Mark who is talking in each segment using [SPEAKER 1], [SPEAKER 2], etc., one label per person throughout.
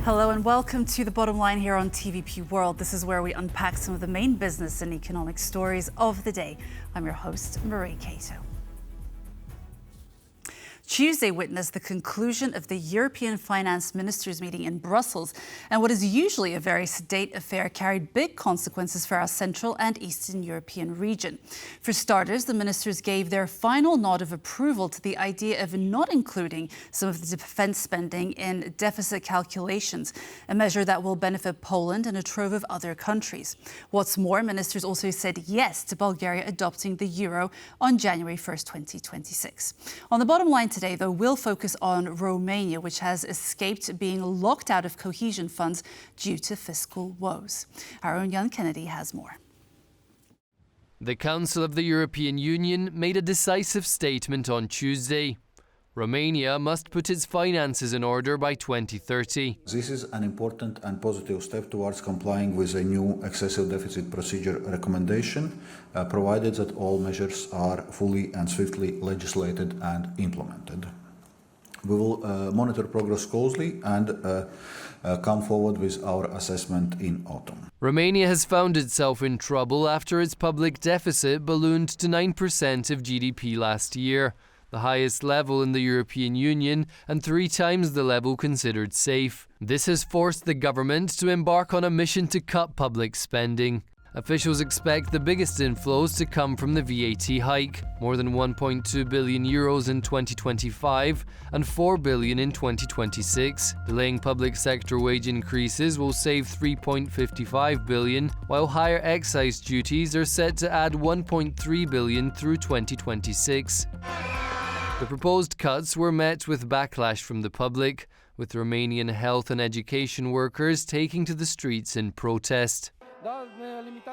[SPEAKER 1] Hello and welcome to The Bottom Line here on TVP World. This is where we unpack some of the main business and economic stories of the day. I'm your host, Marie Cato. Tuesday witnessed the conclusion of the European finance ministers meeting in Brussels, and what is usually a very sedate affair carried big consequences for our Central and Eastern European region. For starters, the ministers gave their final nod of approval to the idea of not including some of the defence spending in deficit calculations, a measure that will benefit Poland and a trove of other countries. What's more, ministers also said yes to Bulgaria adopting the euro on January 1st, 2026. On the bottom line today, though, we'll focus on Romania, which has escaped being locked out of cohesion funds due to fiscal woes. Our own Jan Kennedy has more.
[SPEAKER 2] The Council of the European Union made a decisive statement on Tuesday. Romania must put its finances in order by 2030.
[SPEAKER 3] This is an important and positive step towards complying with a new excessive deficit procedure recommendation, provided that all measures are fully and swiftly legislated and implemented. We will monitor progress closely and come forward with our assessment in autumn.
[SPEAKER 2] Romania has found itself in trouble after its public deficit ballooned to 9% of GDP last year, the highest level in the European Union and 3 times the level considered safe. This has forced the government to embark on a mission to cut public spending. Officials expect the biggest inflows to come from the VAT hike, more than 1.2 billion euros in 2025 and 4 billion in 2026. Delaying public sector wage increases will save 3.55 billion, while higher excise duties are set to add 1.3 billion through 2026. The proposed cuts were met with backlash from the public, with Romanian health and education workers taking to the streets in protest.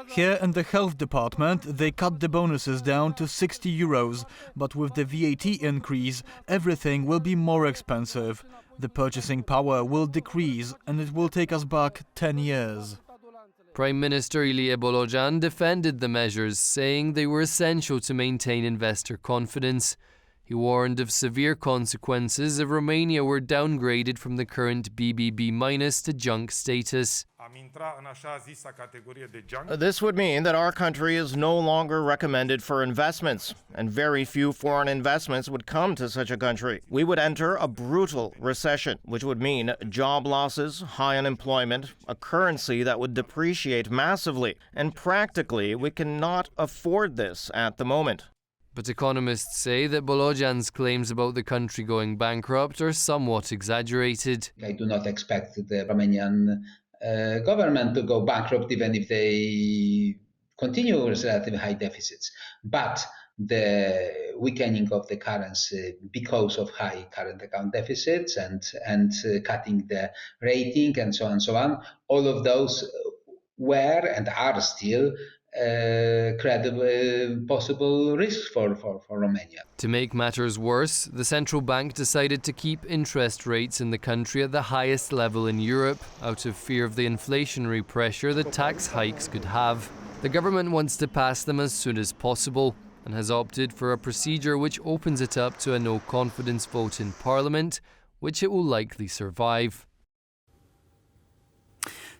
[SPEAKER 4] Here in the health department, they cut the bonuses down to 60 euros, but with the VAT increase, everything will be more expensive. The purchasing power will decrease and it will take us back 10 years.
[SPEAKER 2] Prime Minister Ilie Bolojan defended the measures, saying they were essential to maintain investor confidence. He warned of severe consequences if Romania were downgraded from the current BBB- to junk status.
[SPEAKER 5] This would mean that our country is no longer recommended for investments, and very few foreign investments would come to such a country. We would enter a brutal recession, which would mean job losses, high unemployment, a currency that would depreciate massively, and practically we cannot afford this at the moment.
[SPEAKER 2] But economists say that Bolojan's claims about the country going bankrupt are somewhat exaggerated.
[SPEAKER 6] I do not expect the Romanian government to go bankrupt even if they continue with relatively high deficits. But the weakening of the currency because of high current account deficits and cutting the rating and so on, all of those were and are still credible possible risks for Romania.
[SPEAKER 2] To make matters worse, the central bank decided to keep interest rates in the country at the highest level in Europe, out of fear of the inflationary pressure that tax hikes could have. The government wants to pass them as soon as possible and has opted for a procedure which opens it up to a no-confidence vote in Parliament, which it will likely survive.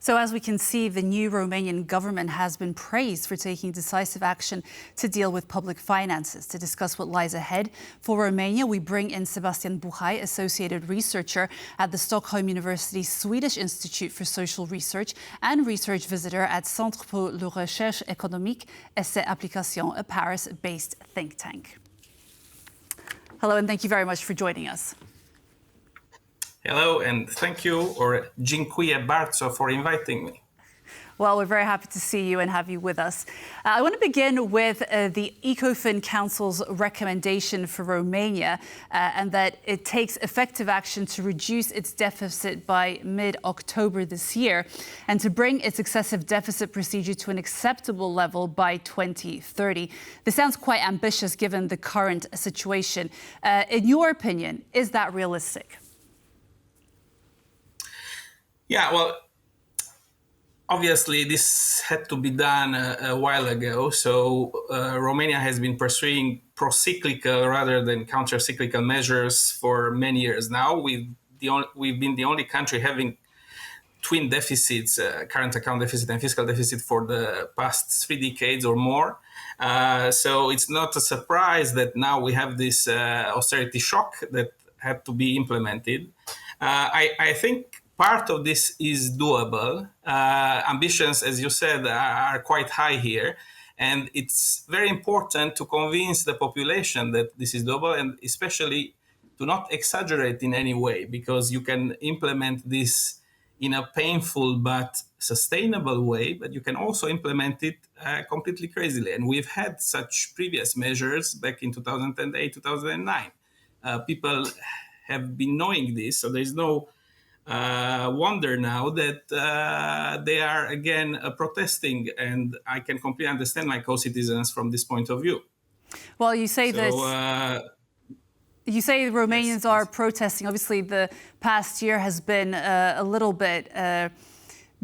[SPEAKER 1] So as we can see, the new Romanian government has been praised for taking decisive action to deal with public finances. To discuss what lies ahead for Romania, we bring in Sebastian Buhai, associated researcher at the Stockholm University Swedish Institute for Social Research and research visitor at Centre pour la Recherche Économique et ses Applications, a Paris-based think tank. Hello, and thank you very much for joining us.
[SPEAKER 7] Hello, and thank you, or dziękuję bardzo, for inviting me.
[SPEAKER 1] Well, we're very happy to see you and have you with us. I want to begin with the ECOFIN Council's recommendation for Romania and that it takes effective action to reduce its deficit by mid-October this year and to bring its excessive deficit procedure to an acceptable level by 2030. This sounds quite ambitious given the current situation. In your opinion, is that realistic?
[SPEAKER 7] Yeah, well, obviously this had to be done a while ago. So Romania has been pursuing pro-cyclical rather than counter-cyclical measures for many years now. We've been the only country having twin deficits, current account deficit and fiscal deficit, for the past 3 decades or more. So it's not a surprise that now we have this austerity shock that had to be implemented. I think part of this is doable. Ambitions, as you said, are quite high here. And it's very important to convince the population that this is doable, and especially to not exaggerate in any way, because you can implement this in a painful but sustainable way, but you can also implement it completely crazily. And we've had such previous measures back in 2008, 2009. People have been knowing this, so there's no wonder now that they are again protesting, and I can completely understand my co-citizens from this point of view.
[SPEAKER 1] Well, you say this. You say Romanians are protesting. Obviously, the past year has been a little bit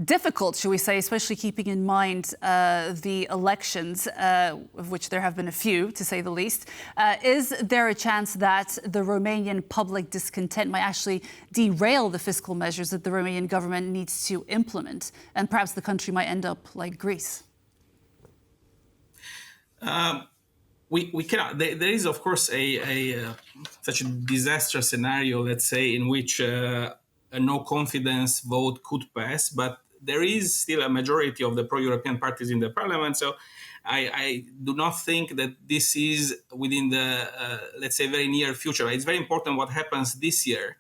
[SPEAKER 1] difficult, should we say, especially keeping in mind the elections, of which there have been a few, to say the least. Is there a chance that the Romanian public discontent might actually derail the fiscal measures that the Romanian government needs to implement, and perhaps the country might end up like Greece?
[SPEAKER 7] We cannot. There is, of course, such a disastrous scenario, let's say, in which a no confidence vote could pass, but there is still a majority of the pro-European parties in the parliament. So I do not think that this is within the, let's say, very near future. It's very important what happens this year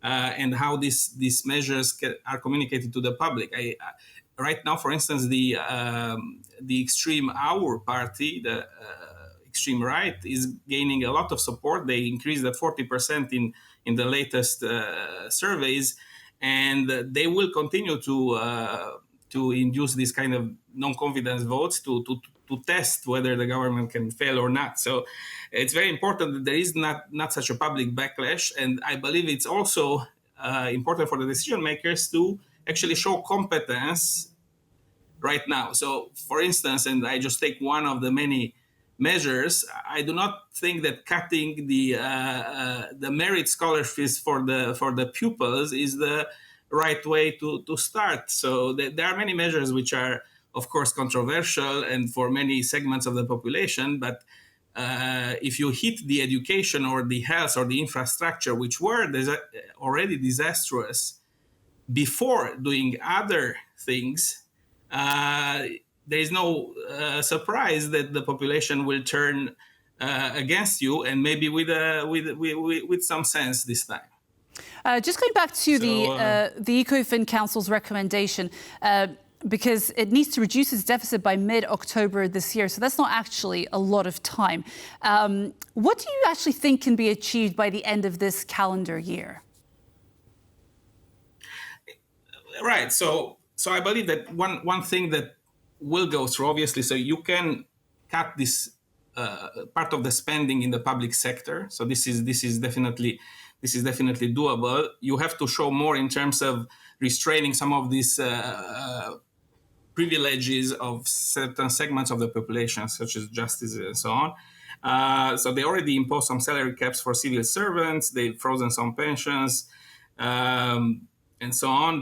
[SPEAKER 7] and how these measures are communicated to the public. Right now, for instance, the extreme Our party, the extreme right, is gaining a lot of support. They increased at 40% in the latest surveys, and they will continue to induce this kind of non-confidence votes to test whether the government can fail or not. So it's very important that there is not such a public backlash, and I believe it's also important for the decision makers to actually show competence right now. So, for instance, and I just take one of the many measures, I do not think that cutting the merit scholarships for the pupils is the right way to start. So there are many measures which are, of course, controversial and for many segments of the population, but if you hit the education or the health or the infrastructure, which were already disastrous before doing other things, there is no surprise that the population will turn against you, and maybe with some sense this time.
[SPEAKER 1] Just going back to the ECOFIN Council's recommendation, because it needs to reduce its deficit by mid-October this year, so that's not actually a lot of time. What do you actually think can be achieved by the end of this calendar year?
[SPEAKER 7] Right. So I believe that one thing that will go through, obviously, so you can cut this part of the spending in the public sector. So this is definitely doable. You have to show more in terms of restraining some of these privileges of certain segments of the population, such as justice and so on. So they already imposed some salary caps for civil servants. They've frozen some pensions. And so on.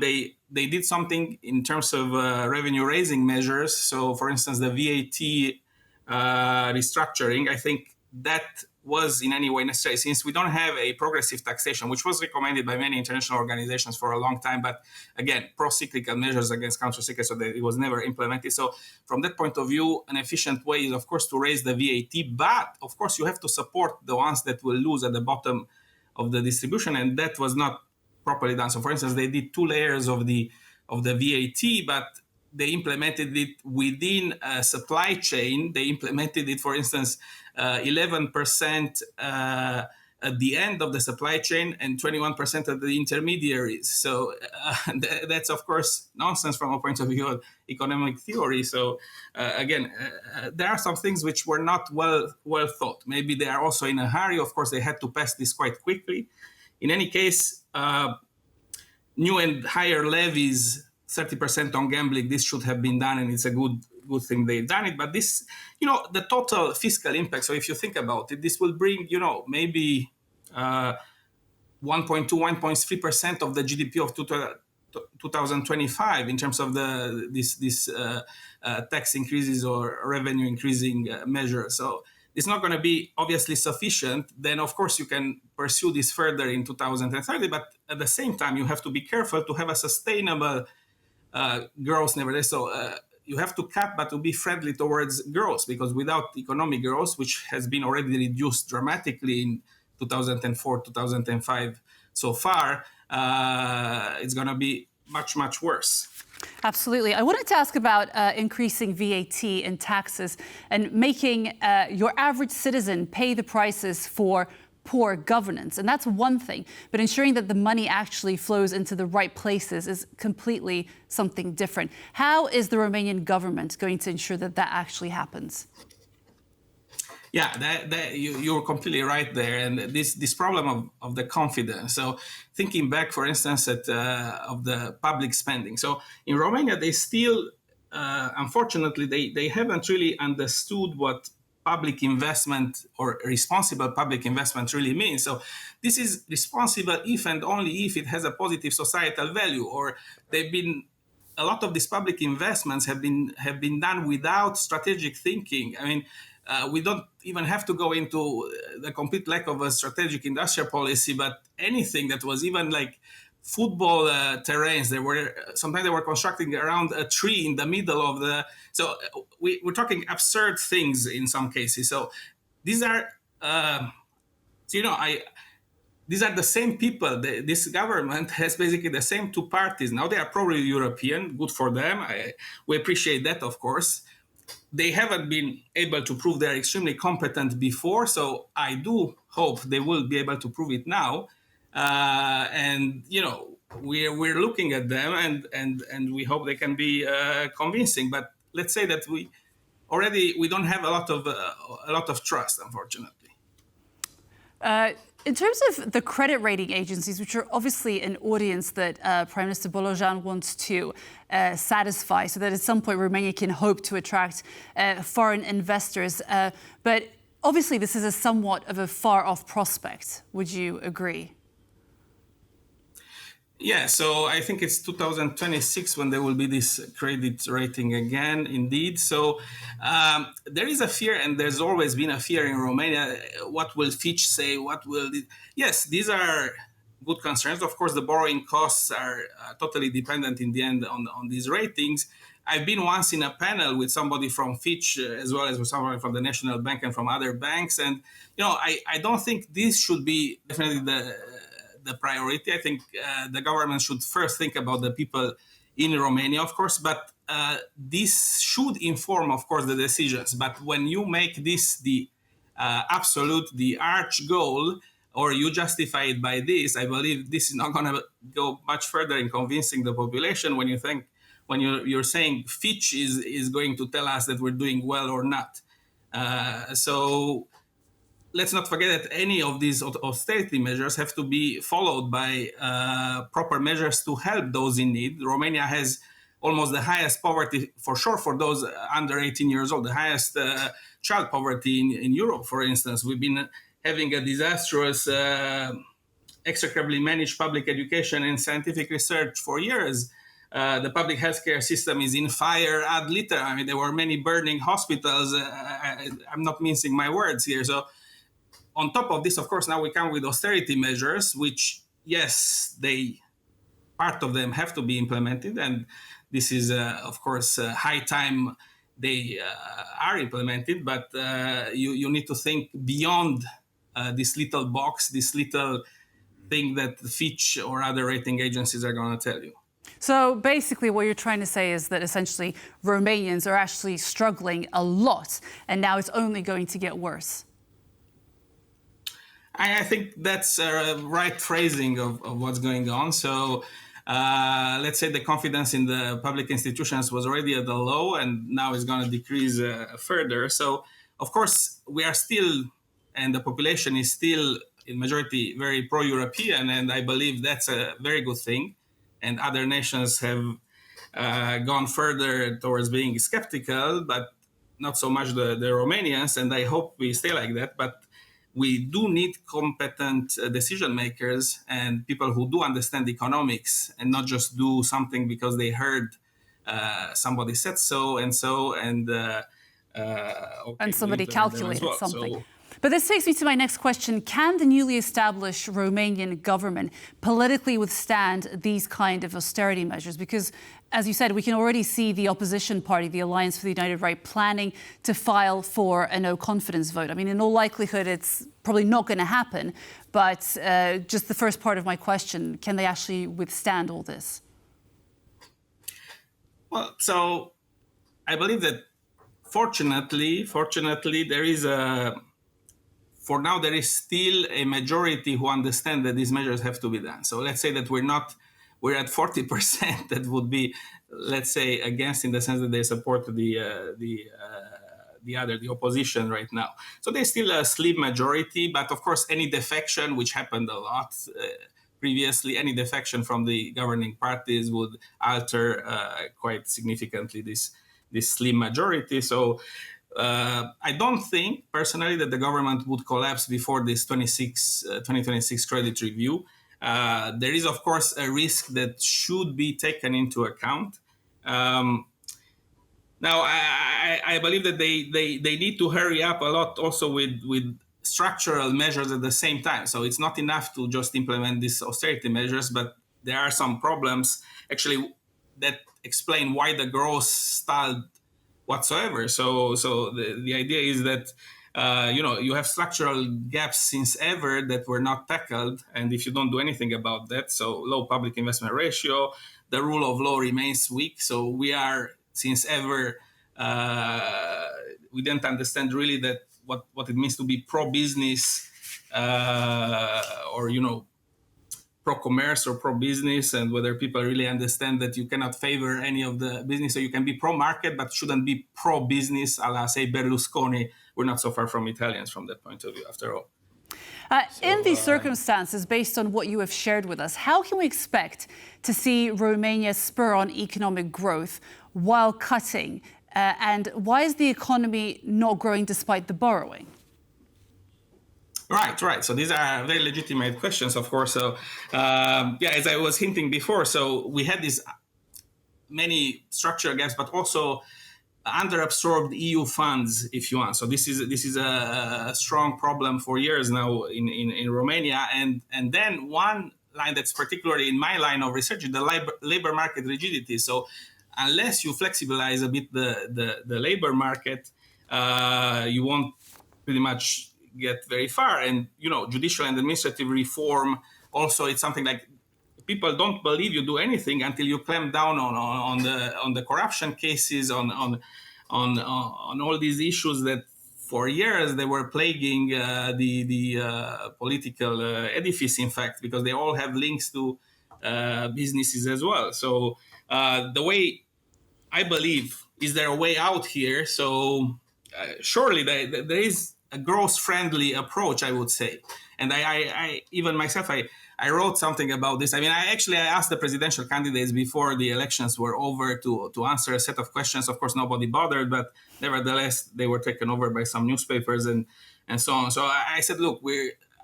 [SPEAKER 7] They did something in terms of revenue-raising measures. So, for instance, the VAT restructuring, I think that was in any way necessary, since we don't have a progressive taxation, which was recommended by many international organizations for a long time. But again, pro-cyclical measures against counter-cyclical, so that it was never implemented. So from that point of view, an efficient way is, of course, to raise the VAT. But, of course, you have to support the ones that will lose at the bottom of the distribution, and that was not properly done. So, for instance, they did 2 layers of the VAT, but they implemented it within a supply chain. They implemented it, for instance, 11% at the end of the supply chain and 21% at the intermediaries. So that's, of course, nonsense from a point of view of economic theory. So again, there are some things which were not well thought. Maybe they are also in a hurry. Of course, they had to pass this quite quickly. In any case, new and higher levies, 30% on gambling, this should have been done, and it's a good thing they've done it. But this, the total fiscal impact, so if you think about it, this will bring, maybe 1.2, 1.3% of the GDP of 2025 in terms of this tax increases or revenue increasing measure. So it's not going to be obviously sufficient. Then, of course, you can pursue this further in 2030. But at the same time, you have to be careful to have a sustainable growth nevertheless. So you have to cut, but to be friendly towards growth, because without economic growth, which has been already reduced dramatically in 2004, 2005 so far, it's going to be much, much worse.
[SPEAKER 1] Absolutely. I wanted to ask about increasing VAT and taxes and making your average citizen pay the prices for poor governance. And that's one thing. But ensuring that the money actually flows into the right places is completely something different. How is the Romanian government going to ensure that that actually happens?
[SPEAKER 7] Yeah, you're completely right there, and this problem of the confidence. So, thinking back, for instance, of the public spending. So, in Romania, they still, unfortunately, they haven't really understood what public investment or responsible public investment really means. So, this is responsible if and only if it has a positive societal value, or a lot of these public investments have been done without strategic thinking. I mean, we don't even have to go into the complete lack of a strategic industrial policy, but anything that was even like football terrains, sometimes they were constructing around a tree in the middle of the. So we're talking absurd things in some cases. So these are, these are the same people. This government has basically the same two parties. Now they are probably European, good for them. We appreciate that, of course. They haven't been able to prove they're extremely competent before, so I do hope they will be able to prove it now. And we're looking at them, and we hope they can be convincing. But let's say that we don't have a lot of trust, unfortunately.
[SPEAKER 1] In terms of the credit rating agencies, which are obviously an audience that Prime Minister Bolojan wants to satisfy, so that at some point Romania can hope to attract foreign investors. But obviously this is a somewhat of a far-off prospect. Would you agree?
[SPEAKER 7] Yeah, so I think it's 2026 when there will be this credit rating again, indeed. So there is a fear, and there's always been a fear in Romania. What will Fitch say? Yes, these are good concerns. Of course, the borrowing costs are totally dependent in the end on these ratings. I've been once in a panel with somebody from Fitch, as well as with someone from the National Bank and from other banks. And, I don't think this should be definitely the priority. I think the government should first think about the people in Romania, of course, but this should inform, of course, the decisions. But when you make this the absolute, the arch goal, or you justify it by this, I believe this is not going to go much further in convincing the population when you're saying Fitch is going to tell us that we're doing well or not. So let's not forget that any of these austerity measures have to be followed by proper measures to help those in need. Romania has almost the highest poverty, for sure, for those under 18 years old, the highest child poverty in Europe, for instance. We've been having a disastrous, execrably managed public education and scientific research for years. The public healthcare system is in fire ad litem. I mean, there were many burning hospitals. I'm not mincing my words here. So, on top of this, of course, now we come with austerity measures, which, yes, part of them have to be implemented. And this is, of course, high time they are implemented. But you need to think beyond this little box, this little thing that Fitch or other rating agencies are going to tell you.
[SPEAKER 1] So basically what you're trying to say is that essentially Romanians are actually struggling a lot, and now it's only going to get worse.
[SPEAKER 7] I think that's a right phrasing of what's going on. So let's say the confidence in the public institutions was already at a low, and now it's going to decrease further. So, of course, we are still, and the population is still in majority very pro-European, and I believe that's a very good thing. And other nations have gone further towards being skeptical, but not so much the Romanians, and I hope we stay like that. But we do need competent decision makers and people who do understand economics and not just do something because they heard somebody said so, and
[SPEAKER 1] somebody calculated
[SPEAKER 7] well.
[SPEAKER 1] something.
[SPEAKER 7] So,
[SPEAKER 1] but this takes me to my next question. Can the newly established Romanian government politically withstand these kind of austerity measures? Because, as you said, we can already see the opposition party, the Alliance for the United Right, planning to file for a no-confidence vote. I mean, in all likelihood, it's probably not going to happen. But just the first part of my question, can they actually withstand all this?
[SPEAKER 7] Well, so I believe that fortunately, there is for now, there is still a majority who understand that these measures have to be done. So let's say that we're at 40% that would be, let's say, against, in the sense that they support the opposition right now. So there's still a slim majority, but of course, any defection, which happened a lot previously, any defection from the governing parties would alter quite significantly this slim majority. So I don't think personally that the government would collapse before this 2026 credit review. There is, of course, a risk that should be taken into account. Now, I believe that they need to hurry up a lot also with structural measures at the same time. So it's not enough to just implement these austerity measures, but there are some problems actually that explain why the growth stalled whatsoever. So the idea is that you have structural gaps since ever that were not tackled, and if you don't do anything about that, so low public investment ratio, the rule of law remains weak. So we are since ever we didn't understand really that what it means to be pro-business or pro-commerce or pro-business, and whether people really understand that you cannot favor any of the business. So you can be pro-market, but shouldn't be pro-business, a la, say, Berlusconi. We're not so far from Italians from that point of view, after all.
[SPEAKER 1] In these circumstances, based on what you have shared with us, how can we expect to see Romania spur on economic growth while cutting? And why is the economy not growing despite the borrowing?
[SPEAKER 7] Right. So these are very legitimate questions, of course. So, as I was hinting before, so we had these many structural gaps, but also underabsorbed EU funds, if you want. So this is a strong problem for years now in Romania. And then one line that's particularly in my line of research is the labor market rigidity. So unless you flexibilize a bit the labor market, you won't pretty much get very far. And judicial and administrative reform also, it's something like people don't believe you do anything until you clamp down on the corruption cases, on all these issues that for years they were plaguing the political edifice, in fact, because they all have links to businesses as well. So the way I believe, is there a way out here? So surely there is a growth-friendly approach, I would say. And I even myself, I wrote something about this. I mean, I asked the presidential candidates before the elections were over to answer a set of questions. Of course, nobody bothered, but nevertheless, they were taken over by some newspapers and so on. So I said, look,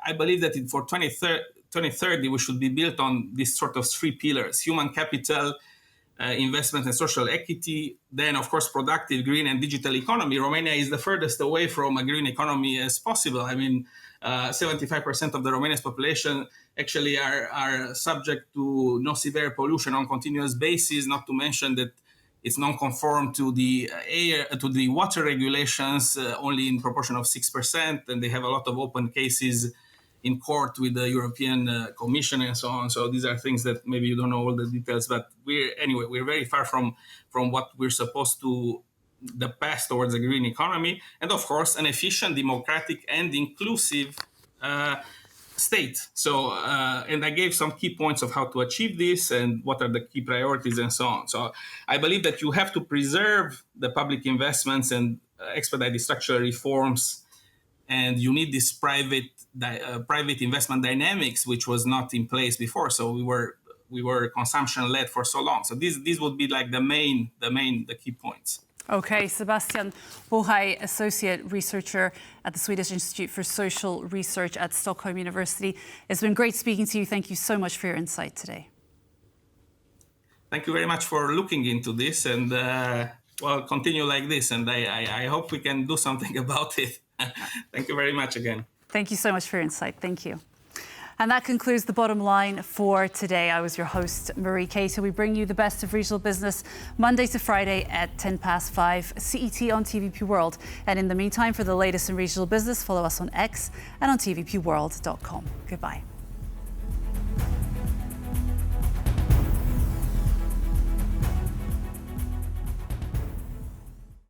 [SPEAKER 7] I believe that for 2030, we should be built on this sort of three pillars: human capital, investment and social equity, then of course productive, green and digital economy. Romania is the furthest away from a green economy as possible. I mean, 75% of the Romania's population actually are subject to no severe pollution on continuous basis, not to mention that it's non-conform to the water regulations, only in proportion of 6%, and they have a lot of open cases in court with the European Commission and so on. So these are things that maybe you don't know all the details, but we're very far from what we're supposed to, the path towards a green economy. And of course, an efficient, democratic and inclusive state. So, and I gave some key points of how to achieve this and what are the key priorities and so on. So I believe that you have to preserve the public investments and expedite the structural reforms, and you need this private investment dynamics, which was not in place before. So we were consumption led for so long. So these would be like the key points.
[SPEAKER 1] Okay, Sebastian Buhai, Associate Researcher at the Swedish Institute for Social Research at Stockholm University. It's been great speaking to you. Thank you so much for your insight today.
[SPEAKER 7] Thank you very much for looking into this, and well, continue like this, and I hope we can do something about it. Thank you very much again.
[SPEAKER 1] Thank you so much for your insight. Thank you. And that concludes The Bottom Line for today. I was your host, Marie Cato. We bring you the best of regional business Monday to Friday at 5:10 CET on TVP World. And in the meantime, for the latest in regional business, follow us on X and on tvpworld.com. Goodbye.